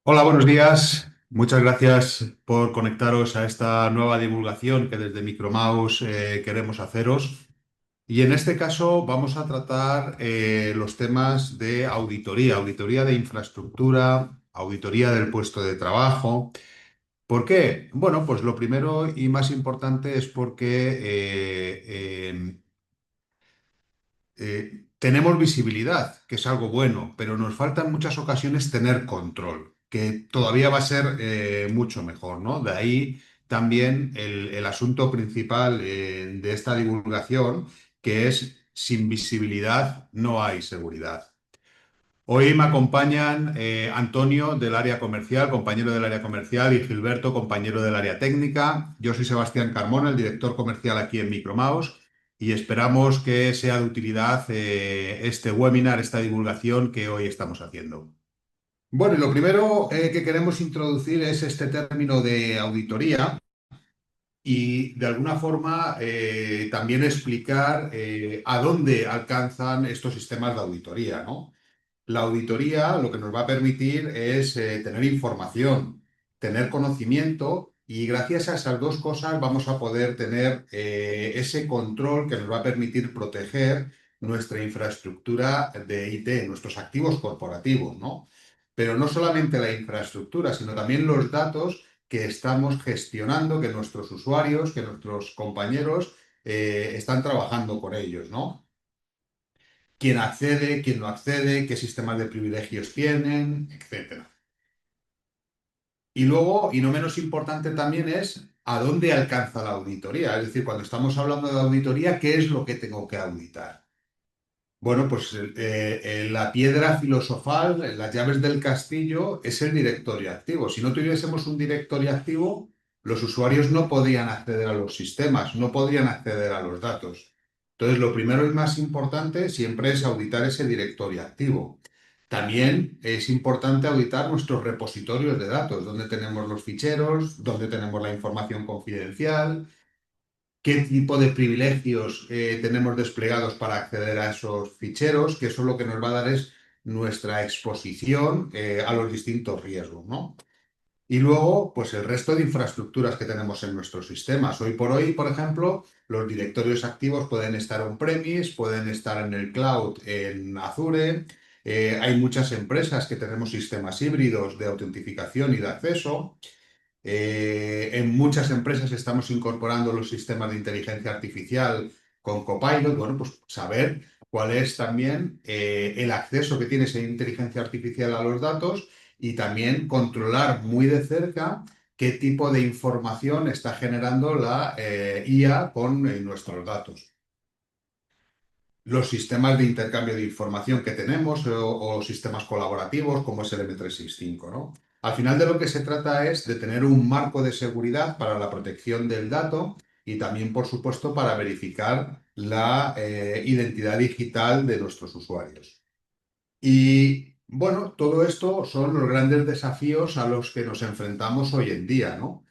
Hola, buenos días. Muchas gracias por conectaros a esta nueva divulgación que desde Micromouse queremos haceros. Y en este caso vamos a tratar los temas de auditoría, auditoría de infraestructura, auditoría del puesto de trabajo. ¿Por qué? Bueno, pues lo primero y más importante es porque tenemos visibilidad, que es algo bueno, pero nos falta en muchas ocasiones tener control, que todavía va a ser mucho mejor, ¿no? De ahí también el asunto principal de esta divulgación, que es sin visibilidad no hay seguridad. Hoy me acompañan Antonio del área comercial, compañero del área comercial, y Gilberto, compañero del área técnica. Yo soy Sebastián Carmona, el director comercial aquí en Micromouse, y esperamos que sea de utilidad este webinar, esta divulgación que hoy estamos haciendo. Bueno, y lo primero que queremos introducir es este término de auditoría y de alguna forma también explicar a dónde alcanzan estos sistemas de auditoría, ¿no? La auditoría lo que nos va a permitir es tener información, tener conocimiento y gracias a esas dos cosas vamos a poder tener ese control que nos va a permitir proteger nuestra infraestructura de IT, nuestros activos corporativos, ¿no? Pero no solamente la infraestructura, sino también los datos que estamos gestionando, que nuestros usuarios, que nuestros compañeros están trabajando con ellos, ¿no? Quién accede, quién no accede, qué sistemas de privilegios tienen, etcétera. Y luego, y no menos importante también es a dónde alcanza la auditoría. Es decir, cuando estamos hablando de auditoría, ¿qué es lo que tengo que auditar? Bueno, pues la piedra filosofal, las llaves del castillo, es el directorio activo. Si no tuviésemos un directorio activo, los usuarios no podrían acceder a los sistemas, no podrían acceder a los datos. Entonces, lo primero y más importante siempre es auditar ese directorio activo. También es importante auditar nuestros repositorios de datos, dónde tenemos los ficheros, dónde tenemos la información confidencial, qué tipo de privilegios tenemos desplegados para acceder a esos ficheros, que eso lo que nos va a dar es nuestra exposición a los distintos riesgos, ¿no? Y luego, pues el resto de infraestructuras que tenemos en nuestros sistemas. Hoy por hoy, por ejemplo, los directorios activos pueden estar on-premise, pueden estar en el cloud, en Azure. Hay muchas empresas que tenemos sistemas híbridos de autentificación y de acceso. En muchas empresas estamos incorporando los sistemas de inteligencia artificial con Copilot. Bueno, pues saber cuál es también el acceso que tiene esa inteligencia artificial a los datos y también controlar muy de cerca qué tipo de información está generando la IA con nuestros datos. Los sistemas de intercambio de información que tenemos o sistemas colaborativos como es el M365, ¿no? Al final de lo que se trata es de tener un marco de seguridad para la protección del dato y también, por supuesto, para verificar la identidad digital de nuestros usuarios. Y bueno, todo esto son los grandes desafíos a los que nos enfrentamos hoy en día, ¿no?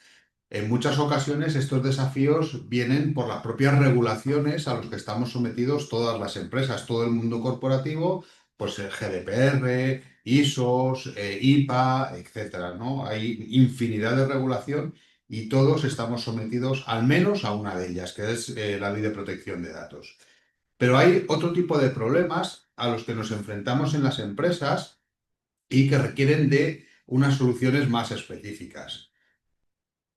En muchas ocasiones estos desafíos vienen por las propias regulaciones a los que estamos sometidos todas las empresas, todo el mundo corporativo, pues el GDPR, ISOs, IPA, etcétera, ¿no? Hay infinidad de regulación y todos estamos sometidos al menos a una de ellas, que es la Ley de Protección de Datos. Pero hay otro tipo de problemas a los que nos enfrentamos en las empresas y que requieren de unas soluciones más específicas.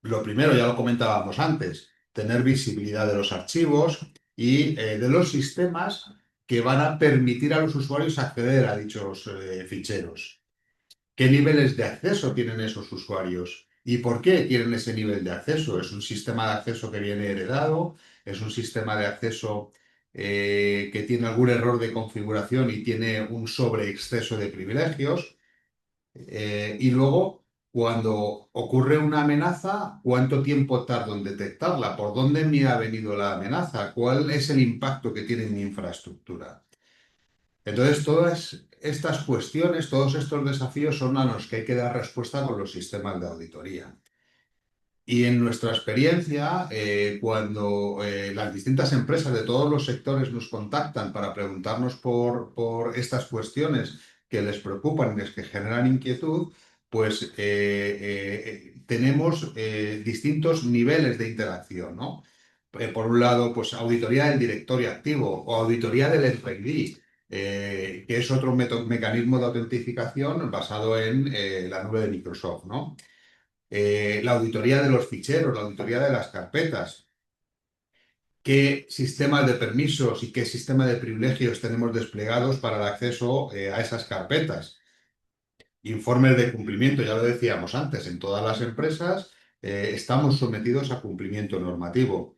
Lo primero, ya lo comentábamos antes, tener visibilidad de los archivos y de los sistemas que van a permitir a los usuarios acceder a dichos ficheros. ¿Qué niveles de acceso tienen esos usuarios? ¿Y por qué quieren ese nivel de acceso? ¿Es un sistema de acceso que viene heredado? ¿Es un sistema de acceso que tiene algún error de configuración y tiene un sobreexceso de privilegios? Y luego, cuando ocurre una amenaza, ¿cuánto tiempo tardo en detectarla? ¿Por dónde me ha venido la amenaza? ¿Cuál es el impacto que tiene en mi infraestructura? Entonces, todas estas cuestiones, todos estos desafíos son a los que hay que dar respuesta con los sistemas de auditoría. Y en nuestra experiencia, cuando las distintas empresas de todos los sectores nos contactan para preguntarnos por estas cuestiones que les preocupan y les que generan inquietud, pues tenemos distintos niveles de interacción, ¿no? Por un lado, pues auditoría del directorio activo o auditoría del RFID, que es otro mecanismo de autentificación basado en la nube de Microsoft, ¿no? La auditoría de los ficheros, la auditoría de las carpetas, qué sistemas de permisos y qué sistema de privilegios tenemos desplegados para el acceso a esas carpetas. Informes de cumplimiento, ya lo decíamos antes, en todas las empresas estamos sometidos a cumplimiento normativo,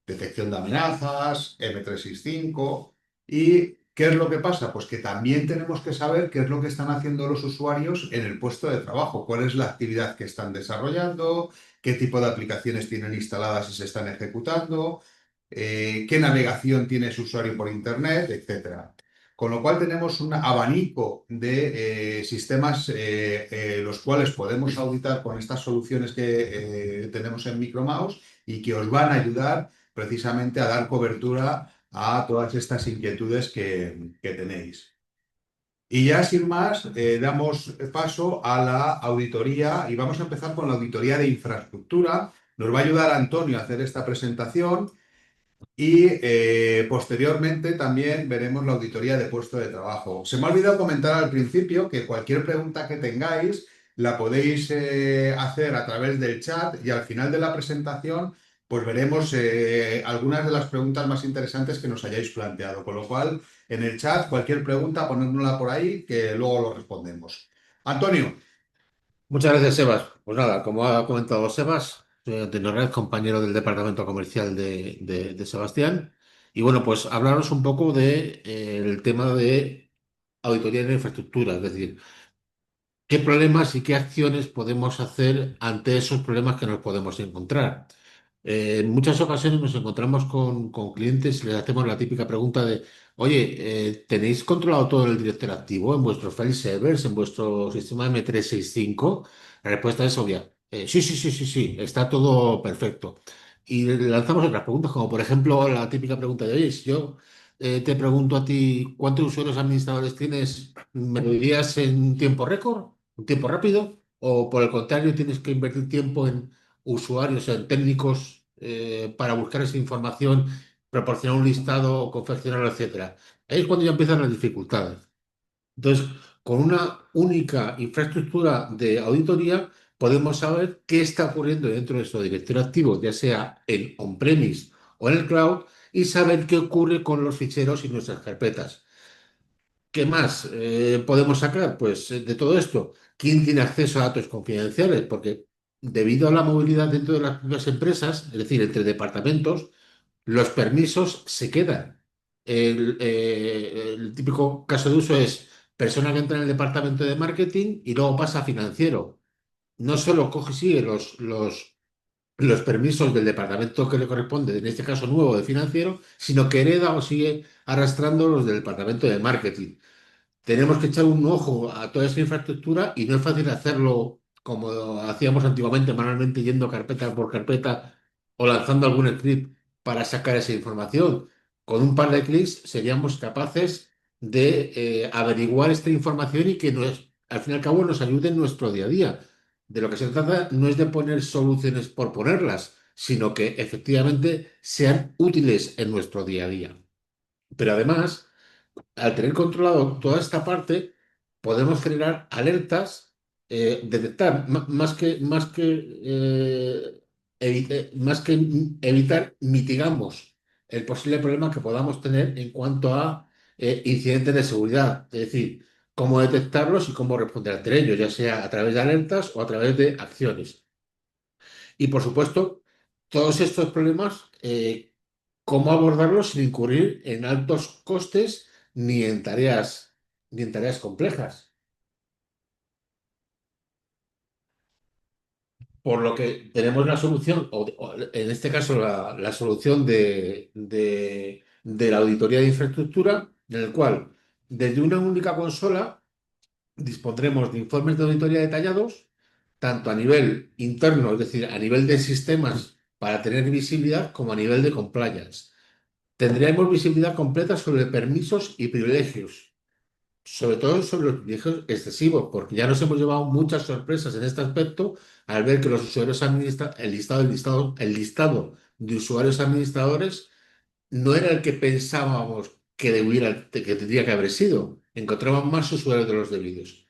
detección de amenazas, M365. ¿Y qué es lo que pasa? Pues que también tenemos que saber qué es lo que están haciendo los usuarios en el puesto de trabajo, cuál es la actividad que están desarrollando, qué tipo de aplicaciones tienen instaladas y se están ejecutando, qué navegación tiene ese usuario por Internet, etcétera. Con lo cual tenemos un abanico de sistemas los cuales podemos auditar con estas soluciones que tenemos en Micromouse y que os van a ayudar precisamente a dar cobertura a todas estas inquietudes que tenéis. Y ya sin más, damos paso a la auditoría y vamos a empezar con la auditoría de infraestructura. Nos va a ayudar Antonio a hacer esta presentación y posteriormente también veremos la auditoría de puesto de trabajo. Se me ha olvidado comentar al principio que cualquier pregunta que tengáis la podéis hacer a través del chat y al final de la presentación pues veremos algunas de las preguntas más interesantes que nos hayáis planteado. Con lo cual, en el chat, cualquier pregunta, ponednosla por ahí que luego lo respondemos. Antonio, Muchas gracias, Sebas. Pues nada, como ha comentado Sebas, soy Antonio Red, compañero del departamento comercial de Sebastián. Y bueno, pues hablaros un poco el tema de auditoría de infraestructura, es decir, qué problemas y qué acciones podemos hacer ante esos problemas que nos podemos encontrar. En muchas ocasiones nos encontramos con clientes y les hacemos la típica pregunta de, oye, ¿tenéis controlado todo el directorio activo en vuestros file servers, en vuestro sistema M365? La respuesta es obvia. Sí, sí, sí, sí, sí, está todo perfecto. Y le lanzamos otras preguntas, como por ejemplo la típica pregunta de, oye, si yo te pregunto a ti cuántos usuarios administradores tienes, ¿me lo dirías en tiempo récord, en tiempo rápido? ¿O por el contrario, tienes que invertir tiempo en usuarios, en técnicos, para buscar esa información, proporcionar un listado o confeccionarlo, etcétera? Ahí es cuando ya empiezan las dificultades. Entonces, con una única infraestructura de auditoría, podemos saber qué está ocurriendo dentro de nuestro directorio activo, ya sea en on-premise o en el cloud, y saber qué ocurre con los ficheros y nuestras carpetas. ¿Qué más podemos sacar? Pues de todo esto, ¿quién tiene acceso a datos confidenciales? Porque debido a la movilidad dentro de las propias empresas, es decir, entre departamentos, los permisos se quedan. El típico caso de uso es persona que entra en el departamento de marketing y luego pasa a financiero. No solo coge y sigue los permisos del departamento que le corresponde, en este caso nuevo de financiero, sino que hereda o sigue arrastrando los del departamento de marketing. Tenemos que echar un ojo a toda esa infraestructura y no es fácil hacerlo como hacíamos antiguamente, manualmente yendo carpeta por carpeta o lanzando algún script para sacar esa información. Con un par de clics seríamos capaces de averiguar esta información y que al fin y al cabo nos ayude en nuestro día a día. De lo que se trata no es de poner soluciones por ponerlas, sino que efectivamente sean útiles en nuestro día a día. Pero además, al tener controlado toda esta parte, podemos generar alertas, detectar, más que evitar, mitigamos el posible problema que podamos tener en cuanto a incidentes de seguridad, es decir, cómo detectarlos y cómo responder ante ellos, ya sea a través de alertas o a través de acciones. Y por supuesto, todos estos problemas, cómo abordarlos sin incurrir en altos costes ni en tareas complejas. Por lo que tenemos la solución, o en este caso la solución de la auditoría de infraestructura, en el cual desde una única consola dispondremos de informes de auditoría detallados, tanto a nivel interno, es decir, a nivel de sistemas para tener visibilidad, como a nivel de compliance. Tendremos visibilidad completa sobre permisos y privilegios. sobre todo sobre los privilegios excesivos, porque ya nos hemos llevado muchas sorpresas en este aspecto al ver que los usuarios el listado de usuarios administradores no era el que pensábamos que tendría que haber sido. Encontraban más usuarios de los debidos.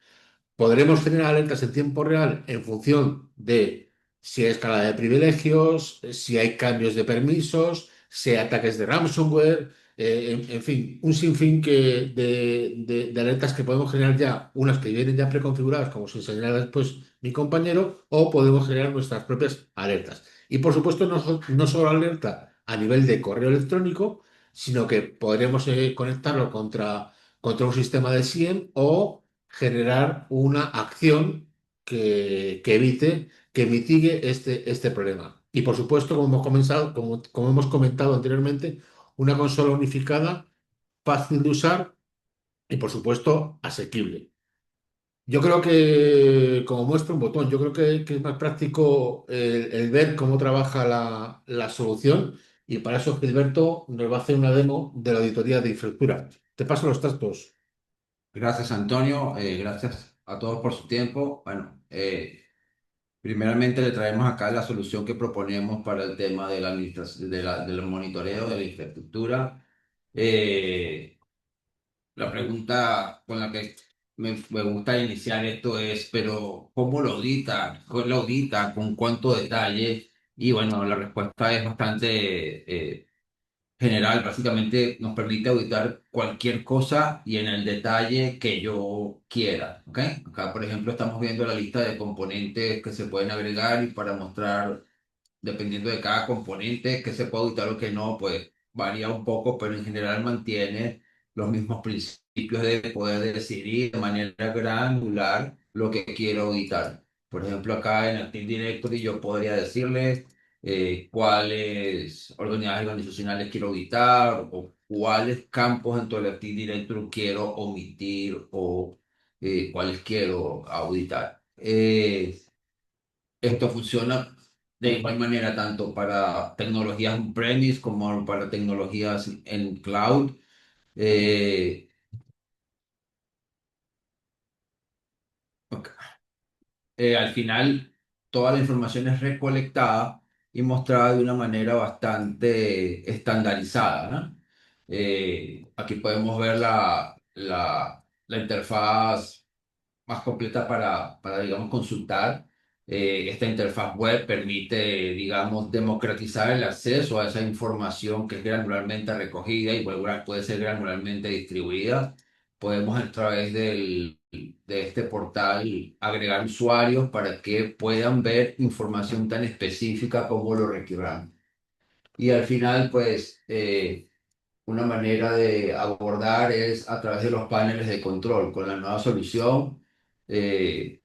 Podremos tener alertas en tiempo real en función de si hay escala de privilegios, si hay cambios de permisos, si hay ataques de ransomware, en fin, un sinfín de alertas que podemos generar ya, unas que vienen ya preconfiguradas, como se enseñará después mi compañero, o podemos generar nuestras propias alertas. Y por supuesto, no solo alerta a nivel de correo electrónico, sino que podremos conectarlo contra un sistema de SIEM o generar una acción que evite, que mitigue este problema. Y por supuesto, como hemos comentado anteriormente, una consola unificada, fácil de usar y por supuesto asequible. Yo creo que, como muestra un botón, yo creo que es más práctico el ver cómo trabaja la solución y para eso Gilberto nos va a hacer una demo de la auditoría de infraestructura. Te paso los datos. Gracias, Antonio. Gracias a todos por su tiempo. Bueno, primeramente le traemos acá la solución que proponemos para el tema de la administración, del monitoreo de la infraestructura. Eh, la pregunta con la que me gusta iniciar esto es, pero ¿cómo lo audita? ¿Cómo lo audita? ¿Con cuánto detalle? Y bueno, la respuesta es bastante general. Básicamente nos permite auditar cualquier cosa y en el detalle que yo quiera, ¿ok? Acá, por ejemplo, estamos viendo la lista de componentes que se pueden agregar y para mostrar, dependiendo de cada componente, que se puede auditar o que no, pues varía un poco, pero en general mantiene los mismos principios de poder decidir de manera granular lo que quiero auditar. Por ejemplo, acá en Active Directory yo podría decirle cuáles unidades organizacionales quiero auditar o cuáles campos dentro del Active Directory quiero omitir o cuáles quiero auditar. Esto funciona de igual manera tanto para tecnologías on-premise como para tecnologías en cloud. Eh, ok. Al final, toda la información es recolectada y mostrada de una manera bastante estandarizada, ¿no? Aquí podemos ver la interfaz más completa digamos, consultar. Esta interfaz web permite, digamos, democratizar el acceso a esa información que es granularmente recogida y puede ser granularmente distribuida. Podemos a través de este portal agregar usuarios para que puedan ver información tan específica como lo requieran. Y al final, pues, una manera de abordar es a través de los paneles de control. Con la nueva solución, eh,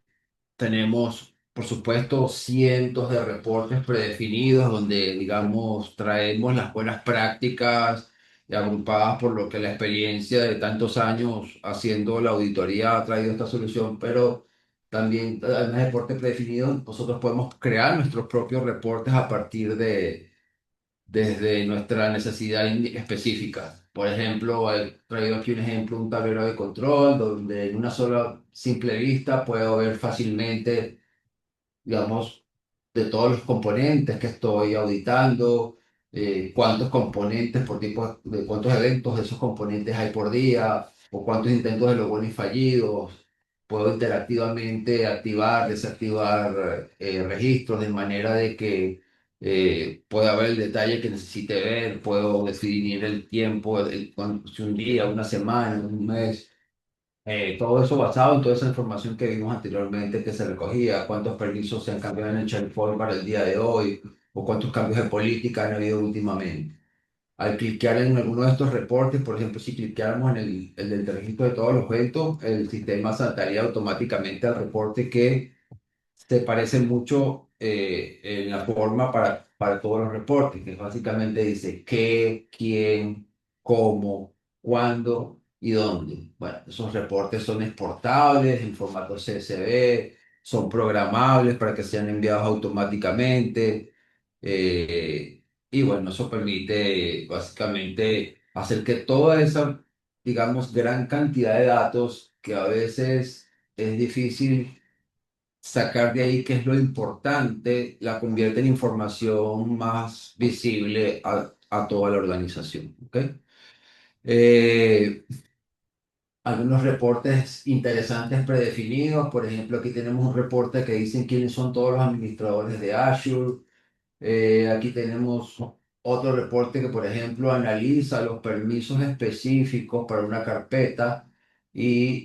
tenemos, por supuesto, cientos de reportes predefinidos donde, digamos, traemos las buenas prácticas agrupadas por lo que la experiencia de tantos años haciendo la auditoría ha traído esta solución, pero también, además de reportes predefinidos, nosotros podemos crear nuestros propios reportes a partir desde nuestra necesidad específica. Por ejemplo, he traído aquí un ejemplo, un tablero de control, donde en una sola simple vista puedo ver fácilmente, digamos, de todos los componentes que estoy auditando, cuántos componentes por tipo, de cuántos eventos de esos componentes hay por día, o cuántos intentos de login fallidos. Puedo interactivamente activar, desactivar registros de manera de que pueda ver el detalle que necesite ver, puedo definir el tiempo, si un día, una semana, un mes. Todo eso basado en toda esa información que vimos anteriormente que se recogía, cuántos permisos se han cambiado en el SharePoint para el día de hoy, o cuántos cambios de política han habido últimamente. Al cliquear en alguno de estos reportes, por ejemplo, si cliqueáramos en el del registro de todos los eventos, el sistema saltaría automáticamente al reporte que se parecen mucho en la forma para todos los reportes, que básicamente dice qué, quién, cómo, cuándo y dónde. Bueno, esos reportes son exportables en formato CSV, son programables para que sean enviados automáticamente. Y bueno, eso permite básicamente hacer que toda esa digamos, gran cantidad de datos que a veces es difícil sacar de ahí qué es lo importante, la convierte en información más visible a toda la organización. ¿Ok? Eh, Algunos reportes interesantes predefinidos, por ejemplo, aquí tenemos un reporte que dice quiénes son todos los administradores de Azure. Aquí tenemos otro reporte que, por ejemplo, analiza los permisos específicos para una carpeta y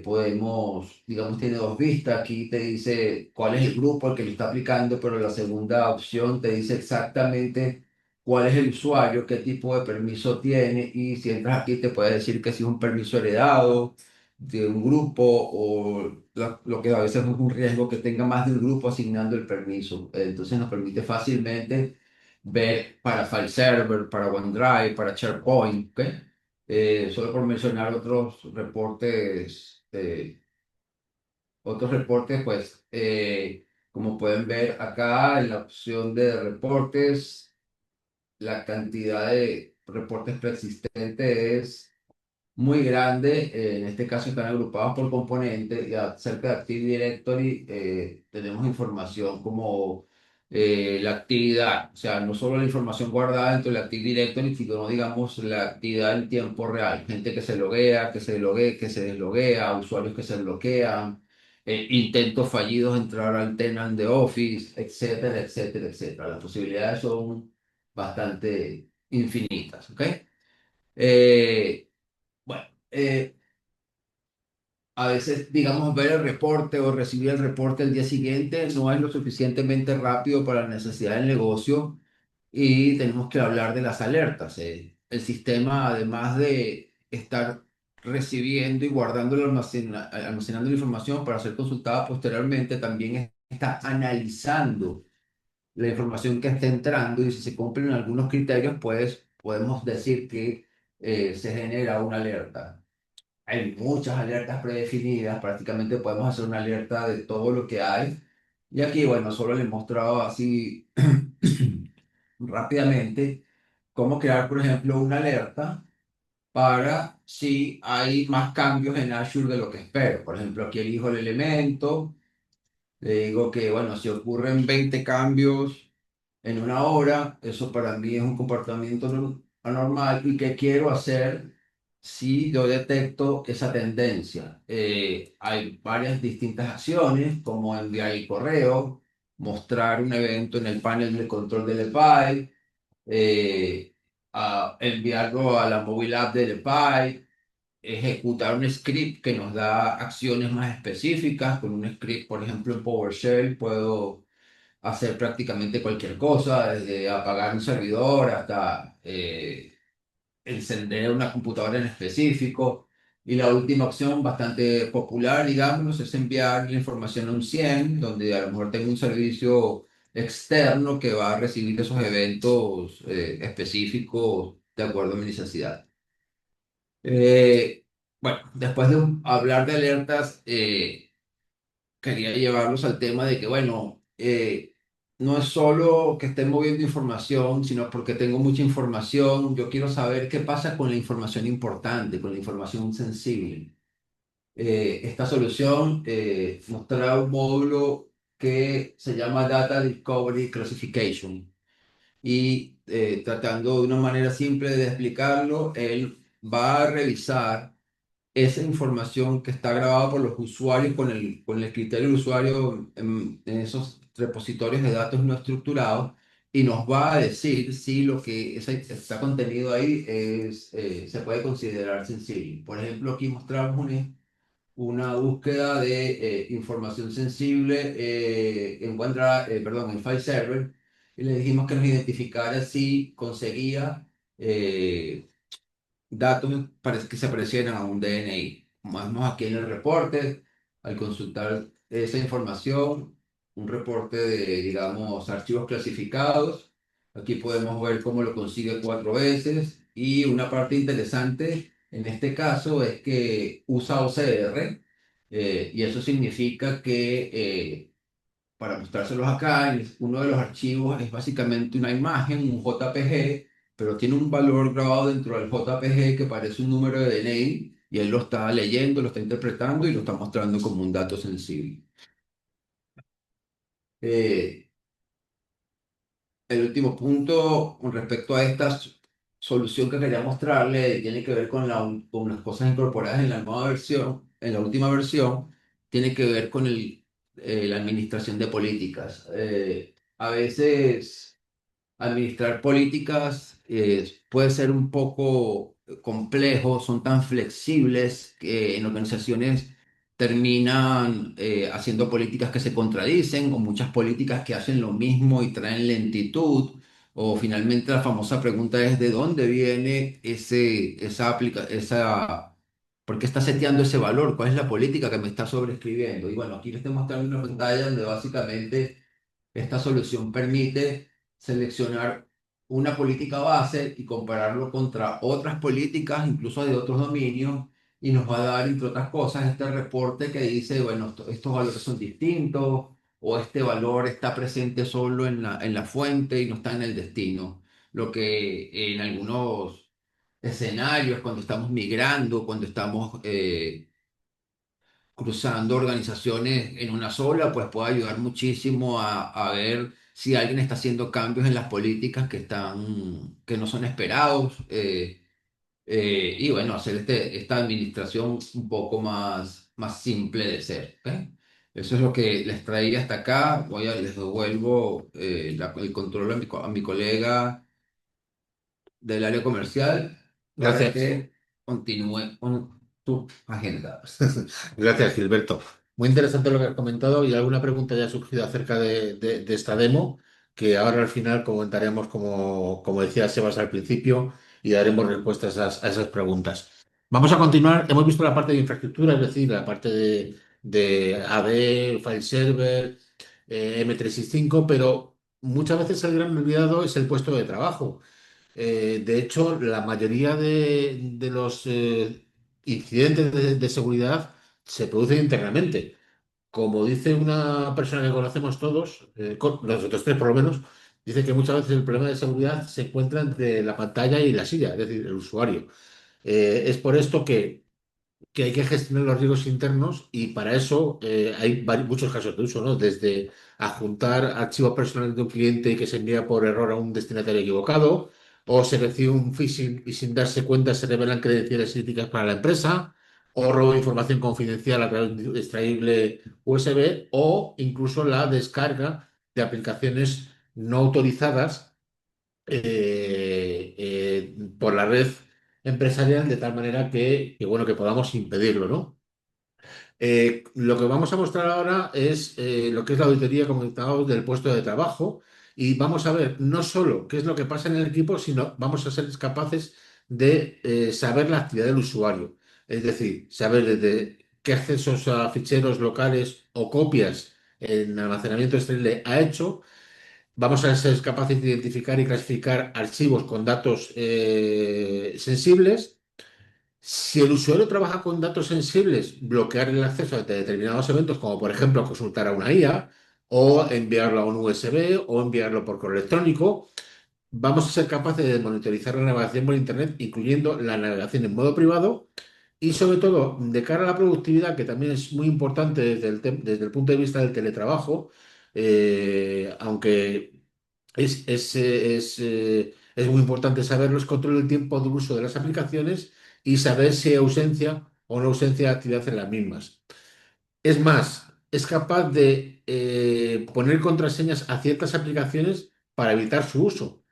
podemos, digamos, tiene dos vistas. Aquí te dice cuál es el grupo al que lo está aplicando, pero la segunda opción te dice exactamente cuál es el usuario, qué tipo de permiso tiene y si entras aquí te puede decir que si es un permiso heredado de un grupo o lo que a veces es un riesgo que tenga más de un grupo asignando el permiso. Entonces nos permite fácilmente ver para file server, para OneDrive, para SharePoint, ¿ok? Solo por mencionar otros reportes, pues como pueden ver acá en la opción de reportes, la cantidad de reportes preexistentes muy grande. En este caso están agrupados por componentes y acerca de Active Directory tenemos información como la actividad, o sea, no solo la información guardada dentro de la Active Directory, sino digamos la actividad en tiempo real, gente que se loguea, que se desloguea, usuarios que se bloquean, intentos fallidos de entrar al tenant de Office, etcétera, etcétera, etcétera. Las posibilidades son bastante infinitas, ¿ok? Eh, bueno, a veces, digamos, ver el reporte o recibir el reporte el día siguiente no es lo suficientemente rápido para la necesidad del negocio y tenemos que hablar de las alertas. El sistema, además de estar recibiendo y guardando, almacenando la información para ser consultada posteriormente, también está analizando la información que está entrando y si se cumplen algunos criterios, pues podemos decir que se genera una alerta. Hay muchas alertas predefinidas, prácticamente podemos hacer una alerta de todo lo que hay. Y aquí, bueno, solo les he mostrado así rápidamente cómo crear, por ejemplo, una alerta para si hay más cambios en Azure de lo que espero. Por ejemplo, aquí elijo el elemento, le digo que, bueno, si ocurren 20 cambios en una hora, eso para mí es un comportamiento anormal y que quiero hacer si yo detecto esa tendencia. Hay varias distintas acciones, como enviar el correo, mostrar un evento en el panel de control del EPI, enviarlo a la mobile app del EPI, ejecutar un script que nos da acciones más específicas. Con un script, por ejemplo, en PowerShell, puedo hacer prácticamente cualquier cosa, desde apagar un servidor hasta encender una computadora en específico. Y la última opción, bastante popular, digamos, es enviar la información a un CIEM, donde a lo mejor tengo un servicio externo que va a recibir esos eventos específicos de acuerdo a mi necesidad. Eh, bueno, después de hablar de alertas, quería llevarlos al tema de que, bueno, no es solo que estén moviendo información, sino porque tengo mucha información. Yo quiero saber qué pasa con la información importante, con la información sensible. Esta solución nos trae un módulo que se llama Data Discovery Classification. Y tratando de una manera simple de explicarlo, él va a revisar esa información que está grabada por los usuarios con el criterio del usuario en esos repositorios de datos no estructurados y nos va a decir si lo que está contenido ahí se puede considerar sensible. Por ejemplo, aquí mostramos una búsqueda de información sensible en OneDrive, perdón, en File Server y le dijimos que nos identificara si conseguía datos que se parecieran a un DNI. Como vemos aquí en el reporte, al consultar esa información, un reporte de, digamos, archivos clasificados, aquí podemos ver cómo lo consigue 4 veces y una parte interesante en este caso es que usa OCR y eso significa que para mostrárselos acá, uno de los archivos es básicamente una imagen, un JPG pero tiene un valor grabado dentro del JPG que parece un número de DNI y él lo está leyendo, lo está interpretando y lo está mostrando como un dato sensible. Eh, el último punto con respecto a esta solución que quería mostrarle tiene que ver con, con las cosas incorporadas en la nueva versión, en la última versión, tiene que ver con la administración de políticas. A veces administrar políticas puede ser un poco complejo, son tan flexibles que en organizaciones terminan haciendo políticas que se contradicen o muchas políticas que hacen lo mismo y traen lentitud. O finalmente la famosa pregunta es ¿de dónde viene ¿por qué está seteando ese valor? ¿Cuál es la política que me está sobreescribiendo? Y bueno, aquí les estoy mostrando una pantalla donde básicamente esta solución permite seleccionar una política base y compararlo contra otras políticas, incluso de otros dominios, y nos va a dar, entre otras cosas, este reporte que dice, bueno, estos valores son distintos, o este valor está presente solo en en la fuente y no está en el destino. Lo que en algunos escenarios, cuando estamos migrando, cuando estamos cruzando organizaciones en una sola, pues puede ayudar muchísimo a ver si alguien está haciendo cambios en las políticas que no son esperados, y bueno, hacer esta administración un poco más simple de ser. ¿Ok? Eso es lo que les traía hasta acá. Les devuelvo el control a a mi colega del área comercial para Gracias. que continúe con tu agenda. Gracias, Gilberto. Muy interesante lo que has comentado y alguna pregunta ya ha surgido acerca de esta demo, que ahora al final comentaremos como decía Sebas al principio y daremos respuestas a esas preguntas. Vamos a continuar. Hemos visto la parte de infraestructura, es decir, la parte de AD, file server, M365, pero muchas veces el gran olvidado es el puesto de trabajo. De hecho, la mayoría de los incidentes de seguridad se producen internamente. Como dice una persona que conocemos todos, nosotros tres por lo menos, dice que muchas veces el problema de seguridad se encuentra entre la pantalla y la silla, es decir, el usuario. Es por esto que hay que gestionar los riesgos internos y para eso hay muchos casos de uso, ¿no? Desde adjuntar archivos personales de un cliente que se envía por error a un destinatario equivocado, o se recibe un phishing y sin darse cuenta se revelan credenciales críticas para la empresa, o robo de información confidencial a través de extraíble USB, o incluso la descarga de aplicaciones no autorizadas por la red empresarial de tal manera bueno, que podamos impedirlo, ¿no? Lo que vamos a mostrar ahora es lo que es la auditoría, como comentábamos, del puesto de trabajo y vamos a ver no solo qué es lo que pasa en el equipo, sino vamos a ser capaces de saber la actividad del usuario. Es decir, saber desde qué accesos a ficheros locales o copias en almacenamiento extraíble ha hecho. Vamos a ser capaces de identificar y clasificar archivos con datos sensibles. Si el usuario trabaja con datos sensibles, bloquear el acceso a determinados eventos, como por ejemplo consultar a una IA o enviarlo a un USB o enviarlo por correo electrónico, vamos a ser capaces de monitorizar la navegación por Internet, incluyendo la navegación en modo privado y sobre todo de cara a la productividad, que también es muy importante desde el punto de vista del teletrabajo, aunque es muy importante saber los controles del tiempo de uso de las aplicaciones y saber si hay ausencia o no ausencia de actividad en las mismas. Es más, es capaz de poner contraseñas a ciertas aplicaciones para evitar su uso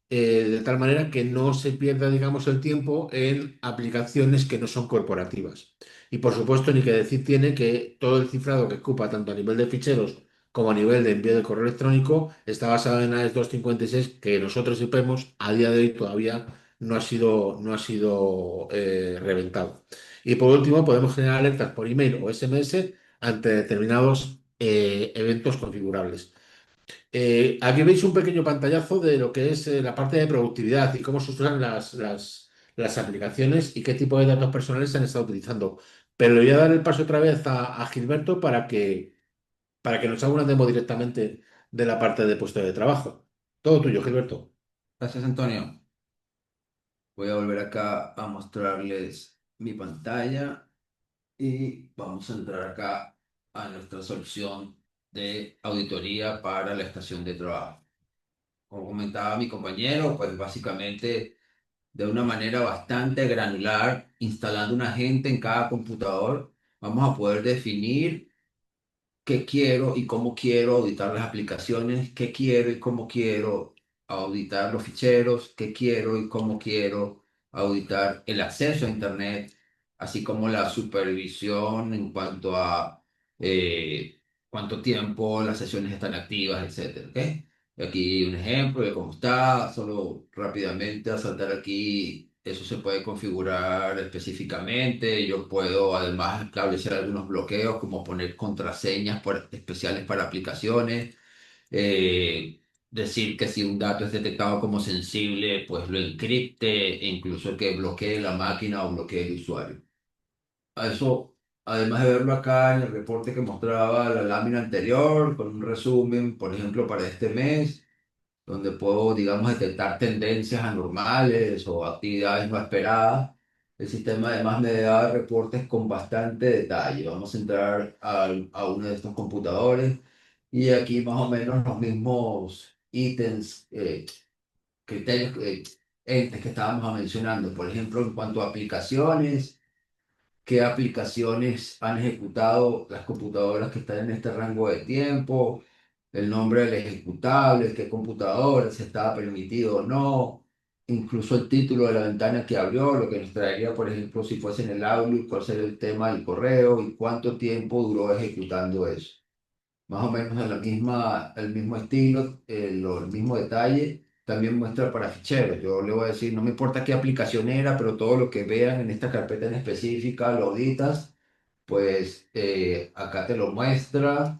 de tal manera que no se pierda, digamos, el tiempo en aplicaciones que no son corporativas. Y por supuesto, ni que decir tiene que todo el cifrado que ocupa tanto a nivel de ficheros como a nivel de envío de correo electrónico está basado en AES 256 que nosotros vemos a día de hoy todavía no ha sido reventado. Y por último, podemos generar alertas por email o SMS ante determinados eventos configurables. Aquí veis un pequeño pantallazo de lo que es la parte de productividad y cómo se usan las aplicaciones y qué tipo de datos personales se han estado utilizando. Pero le voy a dar el paso otra vez a Gilberto para que nos haga una demo directamente de la parte de puesto de trabajo. Todo tuyo, Gilberto. Gracias, Antonio. Voy a volver acá a mostrarles mi pantalla y vamos a entrar acá a nuestra solución de auditoría para la estación de trabajo. Como comentaba mi compañero, pues básicamente de una manera bastante granular, instalando un agente en cada computador, vamos a poder definir qué quiero y cómo quiero auditar las aplicaciones, qué quiero y cómo quiero auditar los ficheros, qué quiero y cómo quiero auditar el acceso a Internet, así como la supervisión en cuanto a cuánto tiempo las sesiones están activas, etcétera, ¿ok? Y aquí un ejemplo de cómo está, solo rápidamente a saltar aquí, eso se puede configurar específicamente. Yo puedo además establecer algunos bloqueos como poner contraseñas especiales para aplicaciones, decir que si un dato es detectado como sensible, pues lo encripte e incluso que bloquee la máquina o bloquee el usuario. A eso, además de verlo acá en el reporte que mostraba la lámina anterior, con un resumen, por ejemplo, para este mes donde puedo, digamos, detectar tendencias anormales o actividades no esperadas. El sistema además me da reportes con bastante detalle. Vamos a entrar a uno de estos computadores y aquí más o menos los mismos ítems, criterios, entes que estábamos mencionando. Por ejemplo, en cuanto a aplicaciones, qué aplicaciones han ejecutado las computadoras que están en este rango de tiempo, el nombre del ejecutable, qué computadora, si estaba permitido o no, incluso el título de la ventana que abrió, lo que nos traería, por ejemplo, si fuese en el Outlook, cuál sería el tema del correo y cuánto tiempo duró ejecutando eso. Más o menos en el mismo estilo, el mismo detalle, también muestra para ficheros. Yo le voy a decir, no me importa qué aplicación era, pero todo lo que vean en esta carpeta en específica, lo auditas, pues acá te lo muestra.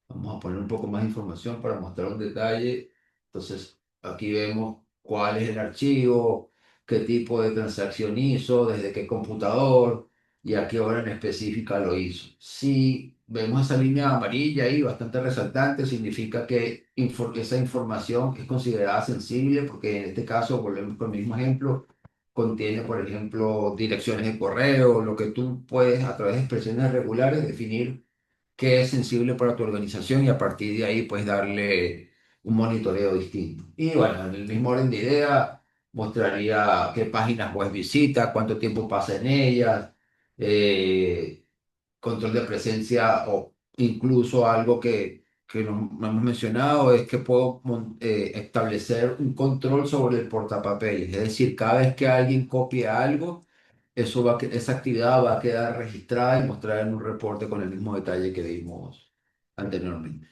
Vamos a poner un poco más de información para mostrar un detalle. Entonces, aquí vemos cuál es el archivo, qué tipo de transacción hizo, desde qué computador y a qué hora en específica lo hizo. Si vemos esa línea amarilla ahí, bastante resaltante, significa que esa información es considerada sensible porque en este caso, volvemos con el mismo ejemplo, contiene, por ejemplo, direcciones de correo, lo que tú puedes a través de expresiones regulares definir qué es sensible para tu organización y a partir de ahí pues darle un monitoreo distinto. Y bueno, en el mismo orden de idea, mostraría qué páginas web visita, cuánto tiempo pasa en ellas, eh, control de presencia o incluso algo que no hemos mencionado es que puedo establecer un control sobre el portapapeles. Es decir, cada vez que alguien copie algo, esa actividad va a quedar registrada y mostrada en un reporte con el mismo detalle que vimos anteriormente.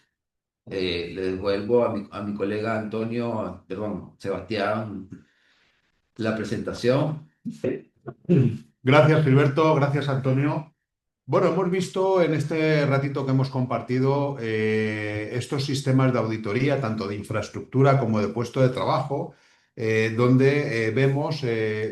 Le devuelvo a mi colega Antonio, perdón, Sebastián, la presentación. Gracias, Gilberto. Gracias, Antonio. Bueno, hemos visto en este ratito que hemos compartido estos sistemas de auditoría, tanto de infraestructura como de puesto de trabajo, donde vemos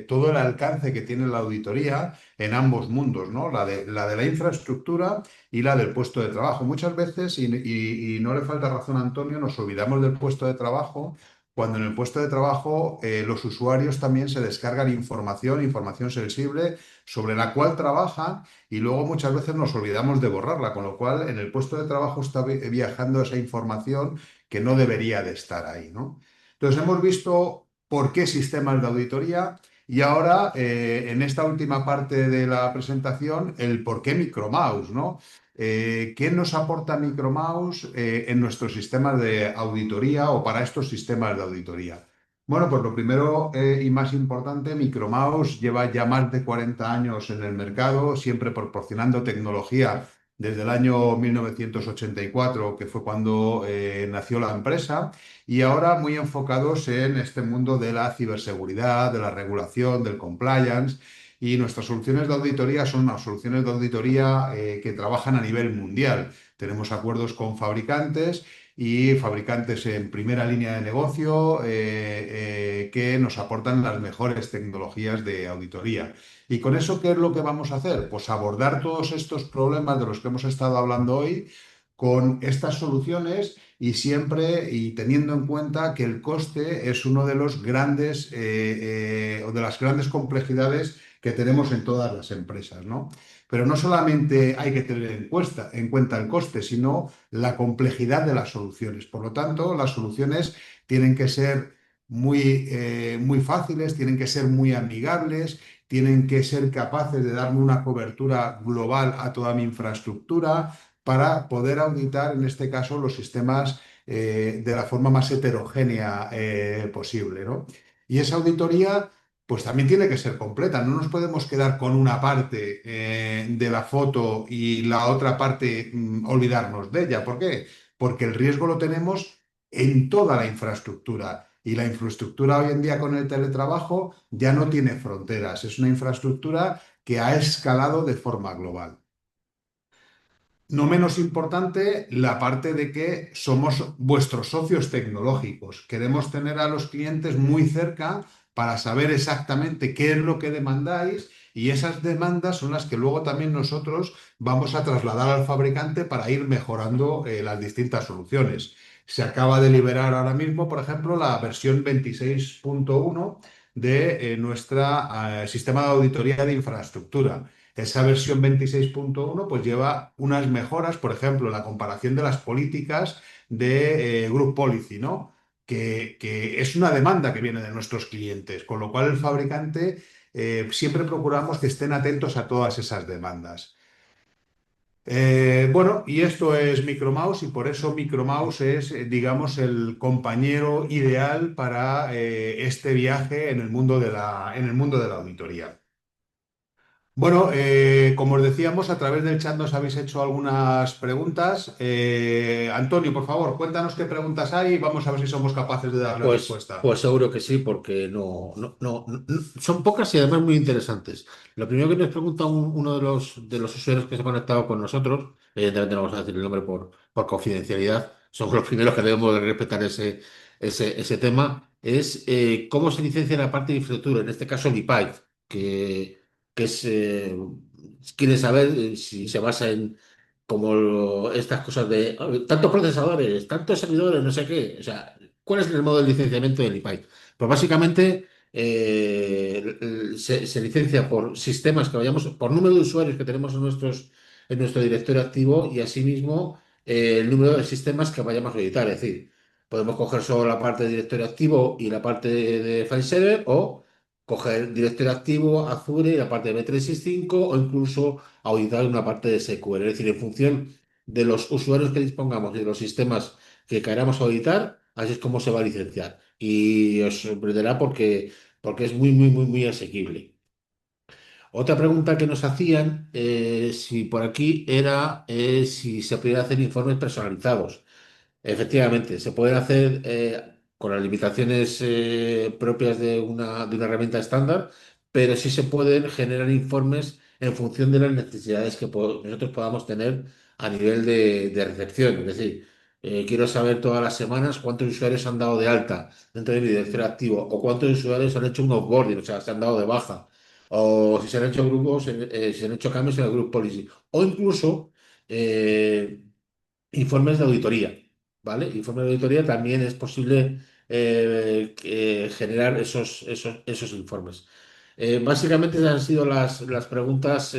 todo el alcance que tiene la auditoría en ambos mundos, ¿no? La de la infraestructura y la del puesto de trabajo. Muchas veces, y no le falta razón a Antonio, nos olvidamos del puesto de trabajo, cuando en el puesto de trabajo los usuarios también se descargan información, información sensible sobre la cual trabajan y luego muchas veces nos olvidamos de borrarla, con lo cual en el puesto de trabajo está viajando esa información que no debería de estar ahí, ¿no? Entonces hemos visto por qué sistemas de auditoría y ahora en esta última parte de la presentación el por qué Micromouse, ¿no? ¿Qué nos aporta Micromouse en nuestros sistemas de auditoría o para estos sistemas de auditoría? Bueno, pues lo primero y más importante, Micromouse lleva ya más de 40 años en el mercado, siempre proporcionando tecnología desde el año 1984, que fue cuando nació la empresa, y ahora muy enfocados en este mundo de la ciberseguridad, de la regulación, del compliance. Y nuestras soluciones de auditoría son unas soluciones de auditoría que trabajan a nivel mundial. Tenemos acuerdos con fabricantes y fabricantes en primera línea de negocio que nos aportan las mejores tecnologías de auditoría. ¿Y con eso qué es lo que vamos a hacer? Pues abordar todos estos problemas de los que hemos estado hablando hoy con estas soluciones y siempre y teniendo en cuenta que el coste es uno de los grandes o de las grandes complejidades que tenemos en todas las empresas, ¿no? Pero no solamente hay que tener en cuenta el coste, sino la complejidad de las soluciones. Por lo tanto, las soluciones tienen que ser muy fáciles, tienen que ser muy amigables, tienen que ser capaces de darme una cobertura global a toda mi infraestructura para poder auditar, en este caso, los sistemas de la forma más heterogénea posible, ¿no? Y esa auditoría, pues también tiene que ser completa. No nos podemos quedar con una parte de la foto y la otra parte olvidarnos de ella. ¿Por qué? Porque el riesgo lo tenemos en toda la infraestructura. Y la infraestructura hoy en día con el teletrabajo ya no tiene fronteras. Es una infraestructura que ha escalado de forma global. No menos importante, la parte de que somos vuestros socios tecnológicos. Queremos tener a los clientes muy cerca para saber exactamente qué es lo que demandáis y esas demandas son las que luego también nosotros vamos a trasladar al fabricante para ir mejorando las distintas soluciones. Se acaba de liberar ahora mismo, por ejemplo, la versión 26.1 de nuestro sistema de auditoría de infraestructura. Esa versión 26.1 pues lleva unas mejoras, por ejemplo, la comparación de las políticas de Group Policy, ¿no? Que es una demanda que viene de nuestros clientes, con lo cual el fabricante siempre procuramos que estén atentos a todas esas demandas. Bueno, y esto es Micromouse y por eso Micromouse es, digamos, el compañero ideal para este viaje en el mundo en el mundo de la auditoría. Bueno, como os decíamos, a través del chat nos habéis hecho algunas preguntas. Antonio, por favor, cuéntanos qué preguntas hay y vamos a ver si somos capaces de darle respuesta. Pues seguro que sí, porque son pocas y además muy interesantes. Lo primero que nos pregunta uno de los usuarios que se ha conectado con nosotros, evidentemente no vamos a decir el nombre por confidencialidad, somos los primeros que debemos de respetar ese tema, es cómo se licencia la parte de infraestructura, en este caso el IPAID, que es, quiere saber si se basa en estas cosas de tantos procesadores, tantos servidores, no sé qué. O sea, ¿cuál es el modo de licenciamiento del IPAI? Pues básicamente se licencia por sistemas que vayamos, por número de usuarios que tenemos en nuestro directorio activo y asimismo el número de sistemas que vayamos a editar. Es decir, podemos coger solo la parte de directorio activo y la parte de file server o coger directorio activo, Azure y la parte de M365 o incluso auditar una parte de SQL. Es decir, en función de los usuarios que dispongamos y de los sistemas que queramos auditar, así es como se va a licenciar. Y os sorprenderá porque es muy asequible. Otra pregunta que nos hacían, si por aquí era si se podía hacer informes personalizados. Efectivamente, se pueden hacer con las limitaciones propias de una herramienta estándar, pero sí se pueden generar informes en función de las necesidades que nosotros podamos tener a nivel de recepción. Es decir, quiero saber todas las semanas cuántos usuarios han dado de alta dentro de mi directorio activo o cuántos usuarios han hecho un offboarding, o sea, se han dado de baja, o si se han hecho grupos, si se han hecho cambios en el group policy, o incluso eh, informes de auditoría. ¿Vale? Informe de auditoría también es posible generar esos informes. Básicamente esas han sido las preguntas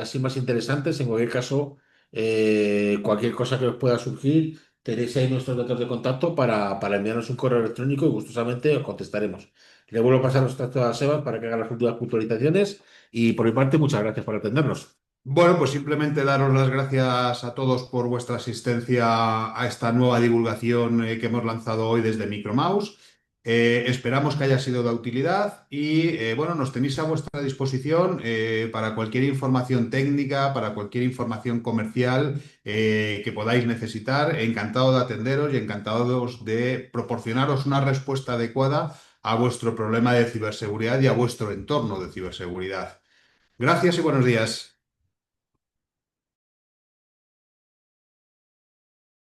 así más interesantes. En cualquier caso, cualquier cosa que os pueda surgir, tenéis ahí nuestros datos de contacto para enviarnos un correo electrónico y gustosamente os contestaremos. Le vuelvo a pasar los datos a Sebas para que haga las últimas puntualizaciones y por mi parte, muchas gracias por atendernos. Bueno, pues simplemente daros las gracias a todos por vuestra asistencia a esta nueva divulgación que hemos lanzado hoy desde Micromouse. Esperamos que haya sido de utilidad y bueno, nos tenéis a vuestra disposición para cualquier información técnica, para cualquier información comercial que podáis necesitar. Encantado de atenderos y encantados de proporcionaros una respuesta adecuada a vuestro problema de ciberseguridad y a vuestro entorno de ciberseguridad. Gracias y buenos días.